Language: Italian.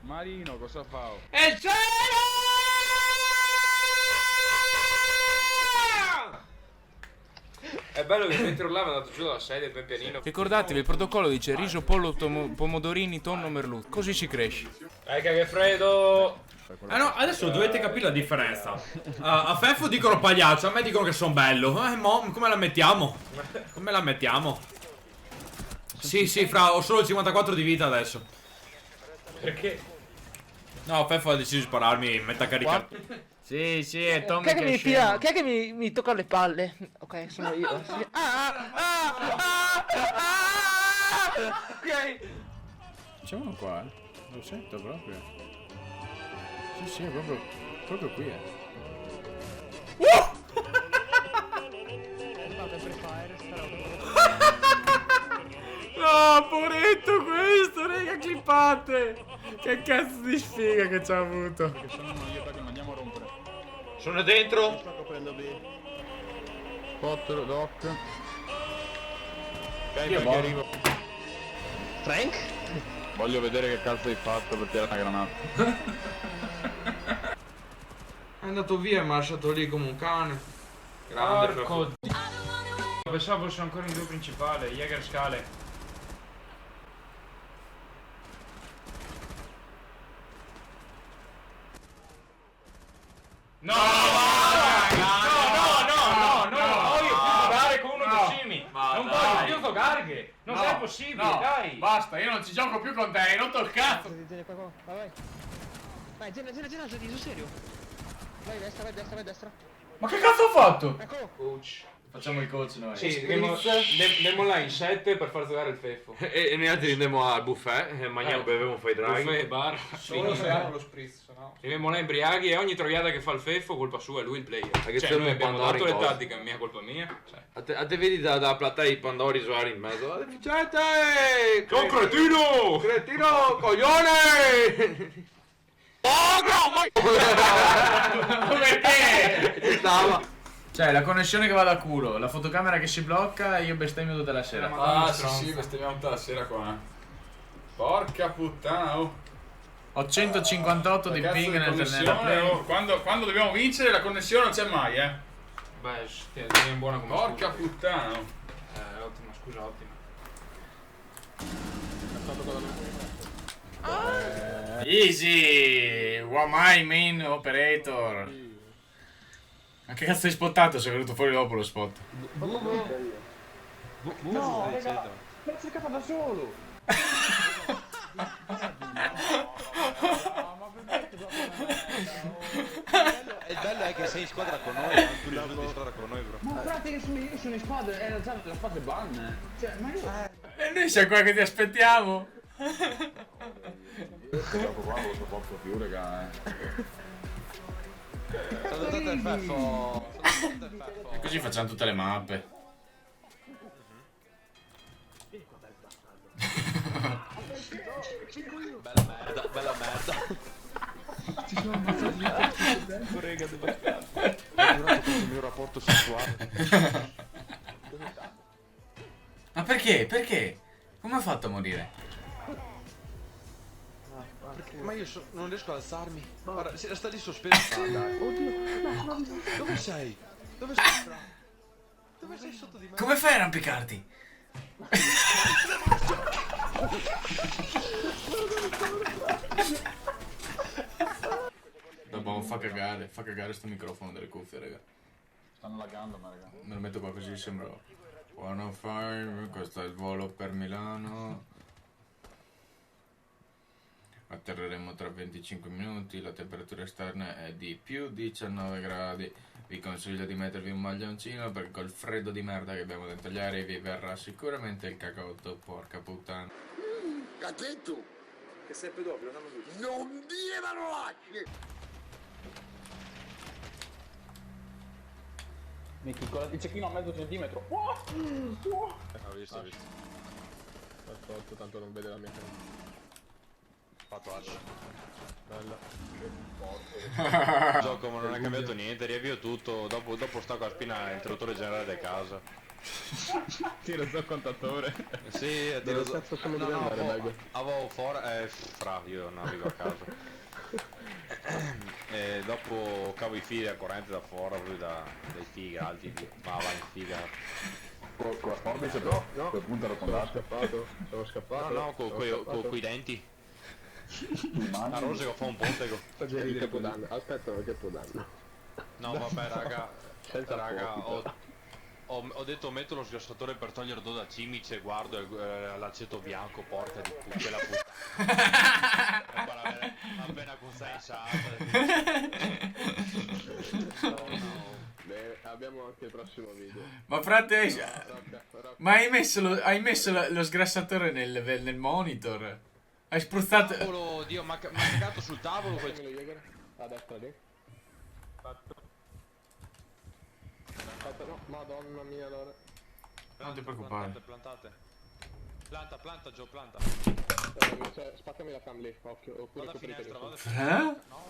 Marino, cosa fa? E il cielo! È bello che mentre urlava è andato giù dalla sedia ben pianino. Ricordatevi, il protocollo dice riso, pollo, pomodorini, tonno, merluzzo. Così si cresce. Che freddo! No, adesso dovete capire la differenza. A Feffo dicono pagliaccio, a me dicono che sono bello. Come la mettiamo? Come la mettiamo? Sì, fra, ho solo il 54 di vita adesso. Perché? No, Feffo ha deciso di spararmi, metta a caricare. Sì, è Tommy Chi è che che mi è scemo. Chi è che mi tocca le palle? Ok, sono io. Sì. Ok. C'è uno qua, Lo sento proprio. Sì, è proprio qui, No, poretto questo, raga, clippate! Che cazzo di sfiga che ci ha avuto. Che se no non gli non andiamo a rompere. Sono dentro. Sto coprendo B. Potter, Doc. Ok, perché arrivo. Frank? Voglio vedere che cazzo hai fatto per tirare una granata. È andato via e mi ha lasciato lì come un cane. Grande. Porco Dio. Pensavo fosse ancora in due principale, Jäger scale. No, non voglio più giocare con uno di Simi. Non voglio più giocare. Non è possibile, dai. Basta, io non ci gioco più con te, hai rotto il cazzo. Vai. Vai, Gena, sul serio. Vai destra. Ma che cazzo ho fatto? Ecco. Coach. Facciamo il coach noi. Sì, andiamo là in 7 per far giocare il Feffo. E noi altri andiamo al buffet e mangiamo, beviamo un fai draghi. Buffet, bar. Solo se hanno lo spritz, no? Arriviamo là imbriaghi e ogni troviata che fa il Feffo colpa sua, è lui il player. Perché Cioè c'è noi un abbiamo Pandora dato in le cosa. tattiche, mia colpa mia. Cioè. A te vedi da platea i pandori suari in mezzo. Deficiente! Sono cretino! Cretino! Coglione! Oh no! Perché? Ci stava! Cioè, la connessione che va da culo, la fotocamera che si blocca e io bestemmio tutta la sera. Sì, bestemmiamo tutta la sera qua. Porca puttana, oh. Ho 158 di Cazzo ping di nella connessione, play. oh. Quando dobbiamo vincere la connessione non c'è mai, Beh, è buona come Porca scusa. puttana, oh. Ottima, scusa, ottima. Easy! Wamai main operator. Ma che cazzo hai spottato se è venuto fuori dopo lo spot? No, raga. Me l'ho cercata da solo. Il bello è che sei in squadra con noi, tu li in squadra con noi, bro. Ma frate che io sono in squadra e la squadra è ban. Cioè, ma io... E noi siamo qua che ti aspettiamo. Gioco qua non lo sopporto più, raga. Sono dotato il Feffo. E così facciamo tutte le mappe. Bella merda. Ci sono ammazzato lì per tempo, raga, dove scappare. Ho giurato il mio rapporto sessuale. Ma perché? Perché? Come ha fatto a morire? Ma io non riesco ad alzarmi. Guarda, sta lì sospeso. Oddio. Dove sei? Dove sei, bro? Dove sei sotto di me? Come fai a arrampicarti? Dopo fa cagare sto microfono delle cuffie, raga. Stanno laggando, ma raga. Me lo metto qua così sembra 105, questo è il volo per Milano. Atterreremo tra 25 minuti, la temperatura esterna è di più 19 gradi. Vi consiglio di mettervi un maglioncino perché col freddo di merda che abbiamo dentro gli aerei vi verrà sicuramente il cacotto, porca puttana. Cazzetto! Che sei pedofilo, non lo dici. Non dire parolacce! Michi, con il cecchino a mezzo centimetro. Ho visto. Aspetta, tanto non vede la mia cara. Fatto Ash. Bella. Il gioco ma non è cambiato niente, riavvio tutto. Dopo stacco la spina interruttore generale di casa. Tiro sul contatore. Sì, Dove cazzo sono no, dove no, andare, Meg? avevo fuori, fra, io navigo a caso. E dopo cavo i fili a corrente da fuori, proprio dai fighi alti, ma va in figa. Con la forbice però, No, quel punto ero sono contatto. scappato, sono scappato. No, no, con quei denti. A rosico fa un pontego. Che può danno, aspetta, che può danno. No, vabbè, raga, Senza raga, fuoco. ho detto metto lo sgassatore per togliere odore da cimice e guardo l'aceto bianco, porca di quella puttana. Appena con 6 Bene, abbiamo anche il prossimo video. Ma frate, Rocca. ma hai messo lo sgrassatore nel monitor? Hai spruzzato... Tavolo, Dio, ma ha cagato sul tavolo quel... Fammelo, Jäger. A destra lì. Aspetta, no, madonna mia, allora. Non ti preoccupare. Plantate. Planta, Gio, planta. Spaccami la cam lì, occhio, oppure Vado a coprite finestra, lì. vado a finestra. Eh? No,